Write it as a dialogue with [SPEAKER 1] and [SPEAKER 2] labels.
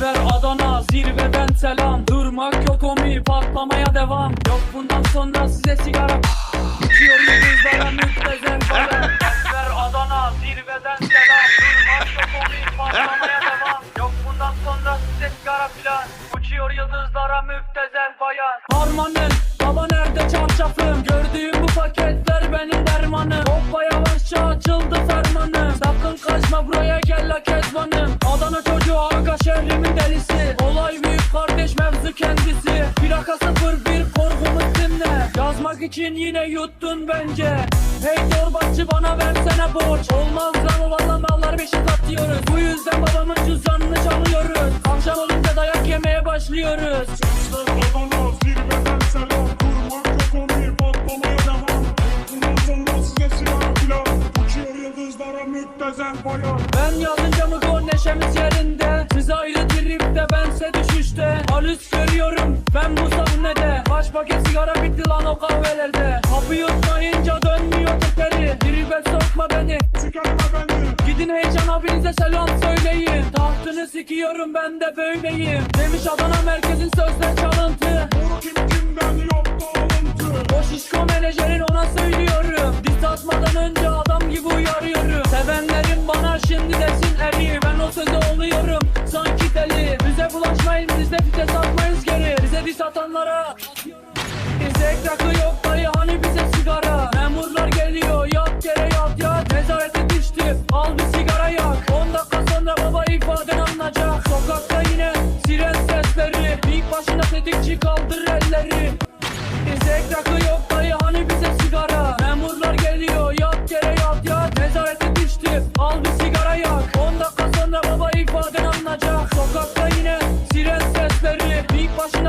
[SPEAKER 1] Gençler Adana zirveden selam. Durmak yok omi, patlamaya devam. Yok bundan sonra size sigara. Uçuyor yıldızlara müptezel bayan. Gençler Adana zirveden selam. Durmak yok omi, patlamaya devam. Yok bundan sonra size sigara filan. Uçuyor yıldızlara müptezel bayan. Harmanım baba nerede çarşafım? Gördüğüm bu paketler benim dermanım. Hoppa yavaşça açıldı fermanım. Sakın kaçma buraya gel la kezbanım. Adana çocuğu aga şehrimin delisi. Olay büyük kardeş mevzu kendisi. Plaka 01 korkumuz dinle. Yazmak için yine yuttun bence. Hey torbacı bana versene borç. Olmaz lan valla mallar beşik atıyoruz. Bu yüzden babamın cüzdanını çalıyoruz. Akşam olunca dayak yemeye başlıyoruz.
[SPEAKER 2] Gençler Adana zirveden selam. Durmak yok omi, patlamaya devam. Bundan sonra size sigara filan. Uçuyor yıldızlara müptezel bayan.
[SPEAKER 1] Ben yazınca mı gol neşemiz yerinde. Siz ayrı tripte bense düşüşte. Halüs görüyorum ben bu sahnede. Kaç paket sigara bitti lan o kahvelerde. Kapı yutmayınca dönmüyor teperi. Tribe sokma beni,
[SPEAKER 2] Sikerme beni.
[SPEAKER 1] gidin heyecan abinize selam söyleyin. Tahtını sikiyorum ben de böyleyim. Demiş Adana merkezin sözler çalıntı.
[SPEAKER 2] Boru kimden yaptı alıntı.
[SPEAKER 1] O şişko menajerin ona söylüyorum. Diz atmadan önce adam gibi uyarıyorum. Sevenlerim bana şimdi desin eri. Ben o söze oluyorum sanki deli. Bize bulaşmayın biz de vites atmayız geri. Bize diz atanlara bize rakı yok dayı hani bize sigara. Memurlar geliyor yat yere yat. Nezarete düştü al bir sigara yak. 10 dakika sonra baba ifaden alınacak. Sokakta yine siren sesleri. İlk başında tetikçi kaldır elleri. Bize rakı yok dayı hani bize sigara. Memurlar geliyor yat yere yat. Nezarete düştü al bir sigara yak. 10 dakika sonra baba ifaden alınacak. Sokakta yine siren sesleri. İlk başında